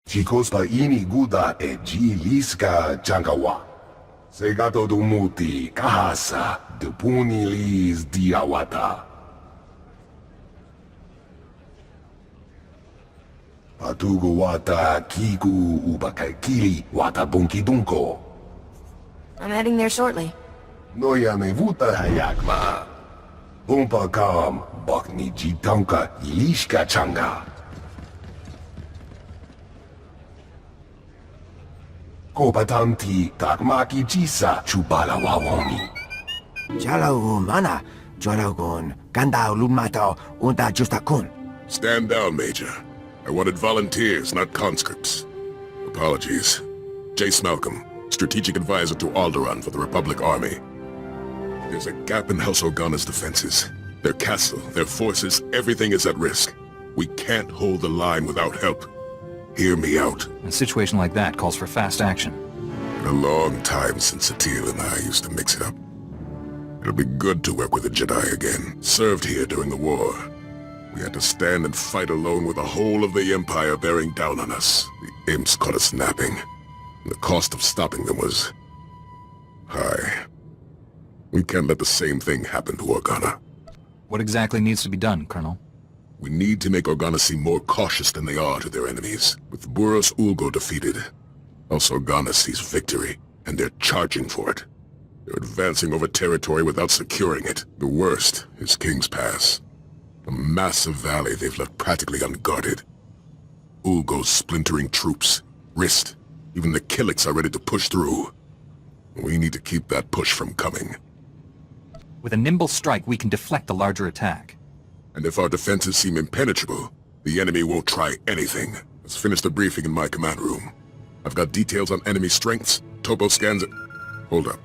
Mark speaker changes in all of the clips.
Speaker 1: Chikosta ini guda e Liska Jangawa. Segato dumuti kahasa depuni lis diawata. Patugo wata kiku ubakakili wata bunkidunko.
Speaker 2: I'm heading there shortly.
Speaker 1: Noya nevuta hayakma. Umpa kam bakni jitanka ilishka changa. Kopatanti takmaki jisa chupala wawomi.
Speaker 3: Jalago mana, Jalagon, Ganda Lumato, Unta Justakun.
Speaker 4: Stand down, Major. I wanted volunteers, not conscripts. Apologies. Jace Malcolm, Strategic Advisor to Alderaan for the Republic Army. There's a gap in House Organa's defenses. Their castle, their forces, everything is at risk. We can't hold the line without help. Hear me out.
Speaker 5: A situation like that calls for fast action.
Speaker 4: Been a long time since Satele and I used to mix it up. It'll be good to work with a Jedi again. Served here during the war. We had to stand and fight alone with the whole of the Empire bearing down on us. The imps caught us napping. And the cost of stopping them was high. We can't let the same thing happen to Organa.
Speaker 5: What exactly needs to be done, Colonel?
Speaker 4: We need to make Organa seem more cautious than they are to their enemies. With Buros Ulgo defeated, House Organa sees victory, and they're charging for it. They're advancing over territory without securing it. The worst is King's Pass. A massive valley they've left practically unguarded. Ulgo's splintering troops, Rist, even the Killiks are ready to push through. We need to keep that push from coming.
Speaker 5: With a nimble strike, we can deflect the larger attack.
Speaker 4: And if our defenses seem impenetrable, the enemy won't try anything. Let's finish the briefing in my command room. I've got details on enemy strengths, topo scans. Hold up.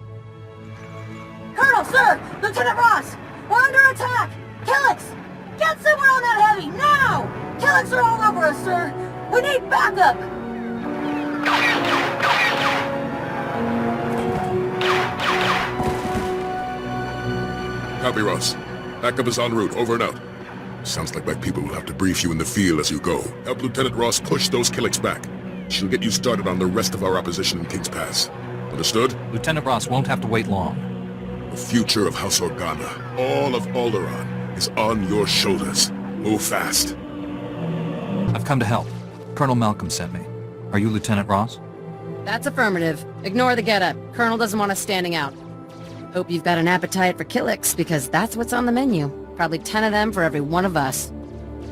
Speaker 2: Colonel, sir! Lieutenant Ross! We're under attack! Killiks! Get somewhere on that heavy, now! Killiks are all over us, sir! We need backup!
Speaker 4: Copy, Ross. Backup is en route, over and out. Sounds like my people will have to brief you in the field as you go. Help Lieutenant Ross push those Killiks back. She'll get you started on the rest of our opposition in King's Pass. Understood?
Speaker 5: Lieutenant Ross won't have to wait long.
Speaker 4: The future of House Organa, all of Alderaan, is on your shoulders. Move fast.
Speaker 5: I've come to help. Colonel Malcolm sent me. Are you Lieutenant Ross?
Speaker 6: That's affirmative. Ignore the getup. Colonel doesn't want us standing out. Hope you've got an appetite for Killiks, because that's what's on the menu. Probably 10 of them for every one of us.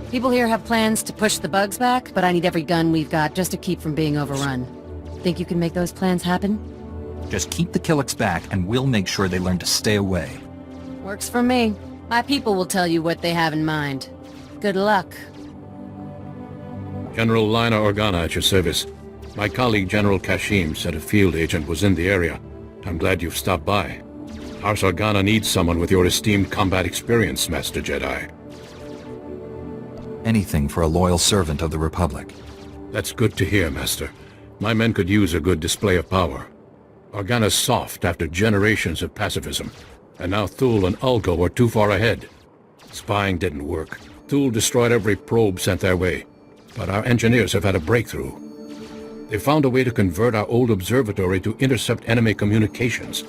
Speaker 6: People here have plans to push the bugs back, but I need every gun we've got just to keep from being overrun. Think you can make those plans happen?
Speaker 5: Just keep the Killiks back, and we'll make sure they learn to stay away.
Speaker 6: Works for me. My people will tell you what they have in mind. Good luck.
Speaker 7: General Lina Organa at your service. My colleague General Kashim said a field agent was in the area. I'm glad you've stopped by. House Organa needs someone with your esteemed combat experience, Master Jedi.
Speaker 5: Anything for a loyal servant of the Republic.
Speaker 7: That's good to hear, Master. My men could use a good display of power. Organa's soft after generations of pacifism, and now Thule and Ulgo were too far ahead. Spying didn't work. Thule destroyed every probe sent their way, but our engineers have had a breakthrough. They found a way to convert our old observatory to intercept enemy communications.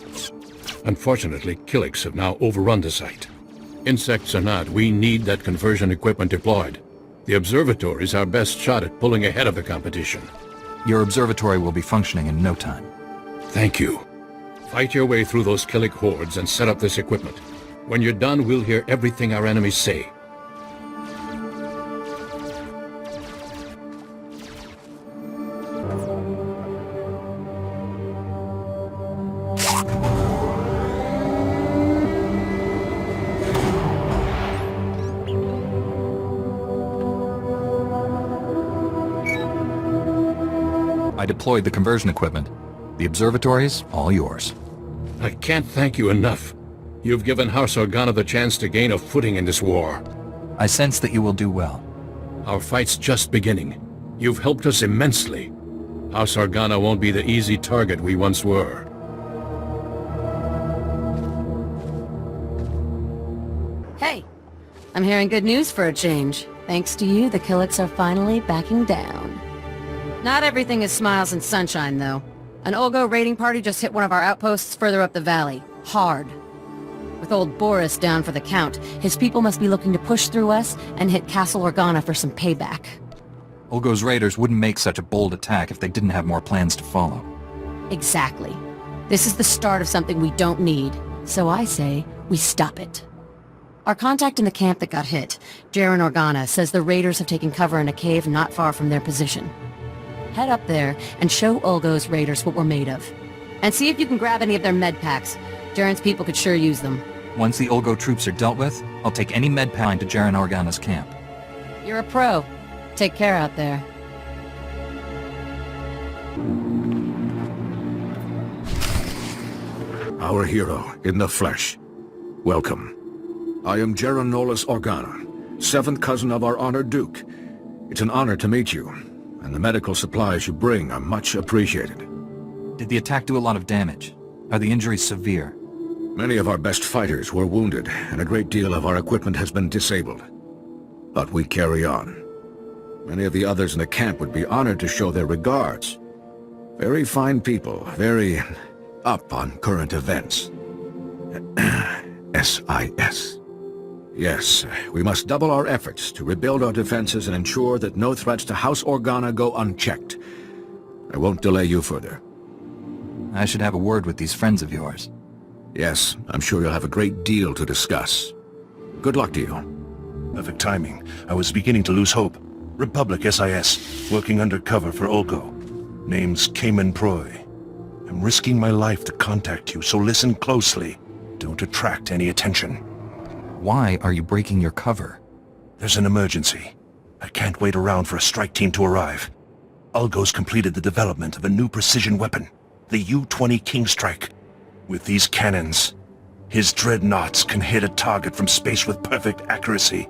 Speaker 7: Unfortunately, Killiks have now overrun the site. Insects or not, we need that conversion equipment deployed. The observatory is our best shot at pulling ahead of the competition.
Speaker 5: Your observatory will be functioning in no time.
Speaker 7: Thank you. Fight your way through those Killik hordes and set up this equipment. When you're done, we'll hear everything our enemies say.
Speaker 5: I deployed the conversion equipment. The observatory's all yours.
Speaker 7: I can't thank you enough. You've given House Organa the chance to gain a footing in this war.
Speaker 5: I sense that you will do well.
Speaker 7: Our fight's just beginning. You've helped us immensely. House Organa won't be the easy target we once were.
Speaker 6: Hey, I'm hearing good news for a change. Thanks to you, the Killiks are finally backing down. Not everything is smiles and sunshine, though. An Olgo raiding party just hit one of our outposts further up the valley. Hard. With old Boris down for the count, his people must be looking to push through us and hit Castle Organa for some payback.
Speaker 5: Olgo's raiders wouldn't make such a bold attack if they didn't have more plans to follow.
Speaker 6: Exactly. This is the start of something we don't need, so I say we stop it. Our contact in the camp that got hit, Jaren Organa, says the raiders have taken cover in a cave not far from their position. Head up there and show Olgo's raiders what we're made of. And see if you can grab any of their med packs. Jaren's people could sure use them.
Speaker 5: Once the Olgo troops are dealt with, I'll take any med pack to Jaren Organa's camp.
Speaker 6: You're a pro. Take care out there.
Speaker 7: Our hero, in the flesh. Welcome. I am Jaren Organa, 7th cousin of our honored Duke. It's an honor to meet you, and the medical supplies you bring are much appreciated.
Speaker 5: Did the attack do a lot of damage? Are the injuries severe?
Speaker 7: Many of our best fighters were wounded, and a great deal of our equipment has been disabled. But we carry on. Many of the others in the camp would be honored to show their regards. Very fine people, very up on current events. SIS. Yes, we must double our efforts to rebuild our defenses and ensure that no threats to House Organa go unchecked. I won't delay you further.
Speaker 5: I should have a word with these friends of yours.
Speaker 7: Yes, I'm sure you'll have a great deal to discuss. Good luck to you.
Speaker 8: Perfect timing. I was beginning to lose hope. Republic SIS, working undercover for Olgo. Name's Cayman Proy. I'm risking my life to contact you, so listen closely. Don't attract any attention.
Speaker 5: Why are you breaking your cover?
Speaker 8: There's an emergency. I can't wait around for a strike team to arrive. Olgo's completed the development of a new precision weapon, the U-20 Kingstrike. With these cannons, his dreadnoughts can hit a target from space with perfect accuracy.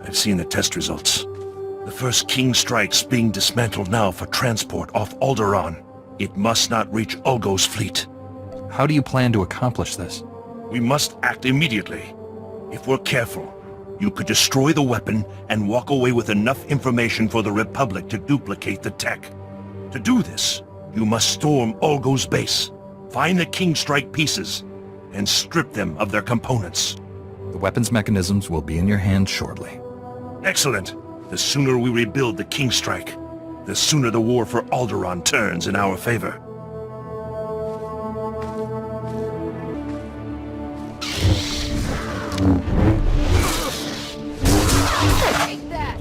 Speaker 8: I've seen the test results. The first Kingstrike's being dismantled now for transport off Alderaan. It must not reach Olgo's fleet.
Speaker 5: How do you plan to accomplish this?
Speaker 8: We must act immediately. If we're careful, you could destroy the weapon and walk away with enough information for the Republic to duplicate the tech. To do this, you must storm Olgo's base, find the Kingstrike pieces, and strip them of their components.
Speaker 5: The weapons mechanisms will be in your hands shortly.
Speaker 8: Excellent. The sooner we rebuild the Kingstrike, the sooner the war for Alderaan turns in our favor.
Speaker 6: Take that!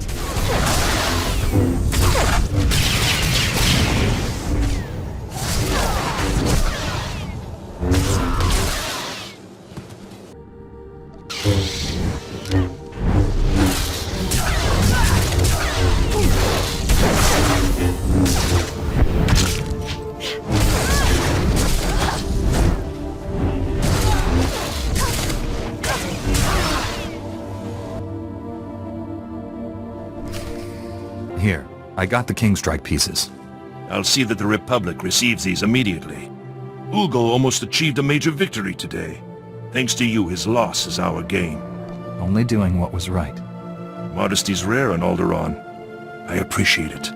Speaker 5: Here, I got the Kingstrike pieces.
Speaker 8: I'll see that the Republic receives these immediately. Ulgo almost achieved a major victory today. Thanks to you, his loss is our gain.
Speaker 5: Only doing what was right.
Speaker 8: Modesty's rare on Alderaan. I appreciate it.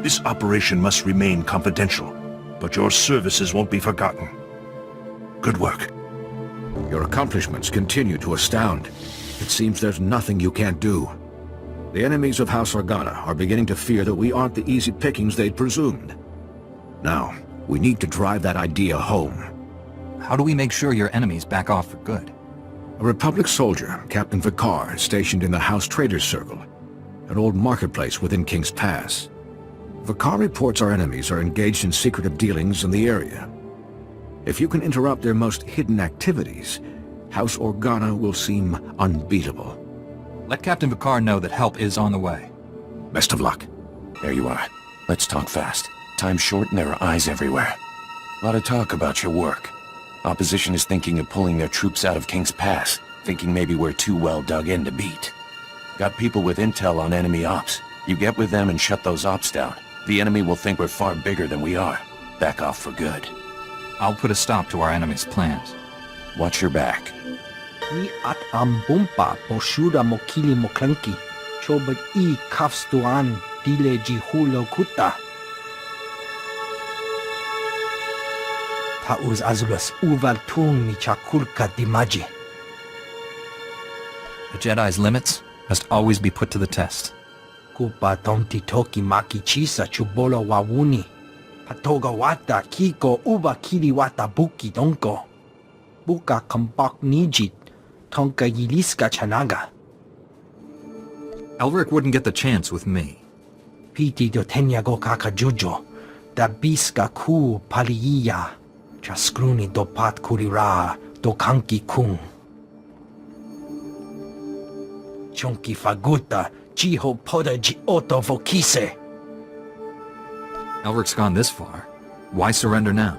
Speaker 8: This operation must remain confidential, but your services won't be forgotten. Good work.
Speaker 7: Your accomplishments continue to astound. It seems there's nothing you can't do. The enemies of House Organa are beginning to fear that we aren't the easy pickings they'd presumed. Now, we need to drive that idea home.
Speaker 5: How do we make sure your enemies back off for good?
Speaker 7: A Republic soldier, Captain Vicar, is stationed in the House Traders Circle, an old marketplace within King's Pass. Vicar reports our enemies are engaged in secretive dealings in the area. If you can interrupt their most hidden activities, House Organa will seem unbeatable.
Speaker 5: Let Captain Vicar know that help is on the way.
Speaker 7: Best of luck.
Speaker 9: There you are. Let's talk fast. Time's short and there are eyes everywhere. A lot of talk about your work. Opposition is thinking of pulling their troops out of King's Pass, thinking maybe we're too well dug in to beat. Got people with intel on enemy ops. You get with them and shut those ops down. The enemy will think we're far bigger than we are. Back off for good.
Speaker 5: I'll put a stop to our enemy's plans.
Speaker 9: Watch your back.
Speaker 10: Ni at ambumpa poshuda mokili moklanki. Chobag I kafstuan dile jihulo kuta. Hauz azulas uval tun mi chakulka dimaji.
Speaker 5: A Jedi's limits must always be put to the test.
Speaker 10: Kupa tomti toki maki chisa chubolo wawuni. Patoga wata kiko uba kiri wata buki donko. Buka kambak nijit. Tonka yiliska chanaga.
Speaker 5: Elric wouldn't get the chance with me.
Speaker 10: Piti do tenyago kaka jojo. Da biska ku paliya. Chaskruni do pat kurira do kanki kung. Chonki faguta jiho poda ji oto vokise.
Speaker 5: Elric's gone this far. Why surrender now?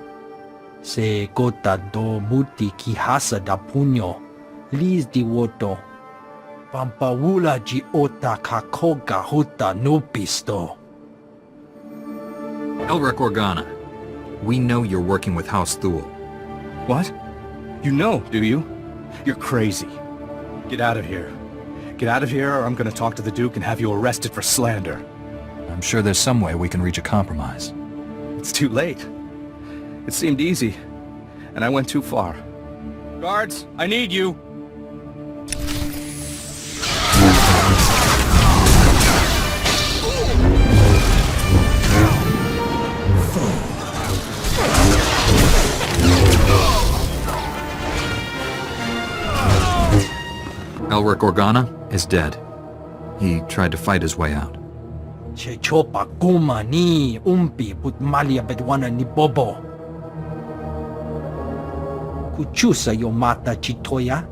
Speaker 10: Se gota do muti kihasa da puño. Liz di woto. Pampawula ji ota kakoga huta nupisto.
Speaker 5: Elric Organa, we know you're working with House Thule.
Speaker 11: What? You know, do you? You're crazy. Get out of here. Get out of here or I'm gonna talk to the Duke and have you arrested for slander.
Speaker 5: I'm sure there's some way we can reach a compromise.
Speaker 11: It's too late. It seemed easy, and I went too far. Guards, I need you!
Speaker 5: Elric Organa is dead. He tried to fight his way out.
Speaker 10: Che chopa kuma ni umpi put malia bedwana ni bobo. Kuchusa yo mata chitoya.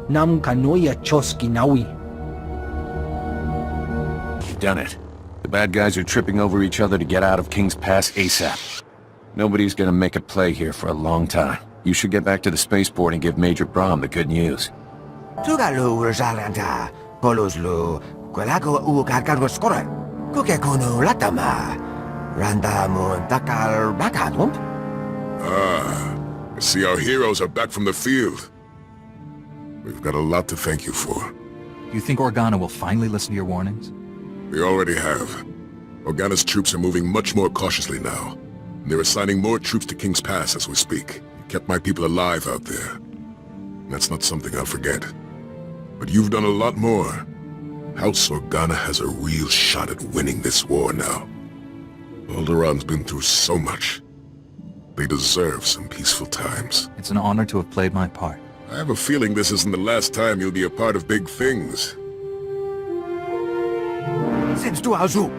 Speaker 10: Nam kanoya choski nawi.
Speaker 9: You've done it. The bad guys are tripping over each other to get out of King's Pass ASAP. Nobody's gonna make a play here for a long time. You should get back to the spaceport and give Major Brahm the good news.
Speaker 3: Tugalu Rosalanta, Poloslu, Quelago Ugargo Scorer, Kukekunu Latama, Randamun Dakal Bakadum.
Speaker 4: I see our heroes are back from the field. We've got a lot to thank you for.
Speaker 5: Do you think Organa will finally listen to your warnings?
Speaker 4: We already have. Organa's troops are moving much more cautiously now. And they're assigning more troops to King's Pass as we speak. You kept my people alive out there. That's not something I'll forget. But you've done a lot more. House Organa has a real shot at winning this war now. Alderaan's been through so much. They deserve some peaceful times.
Speaker 5: It's an honor to have played my part.
Speaker 4: I have a feeling this isn't the last time you'll be a part of big things.
Speaker 3: Seems to Azu.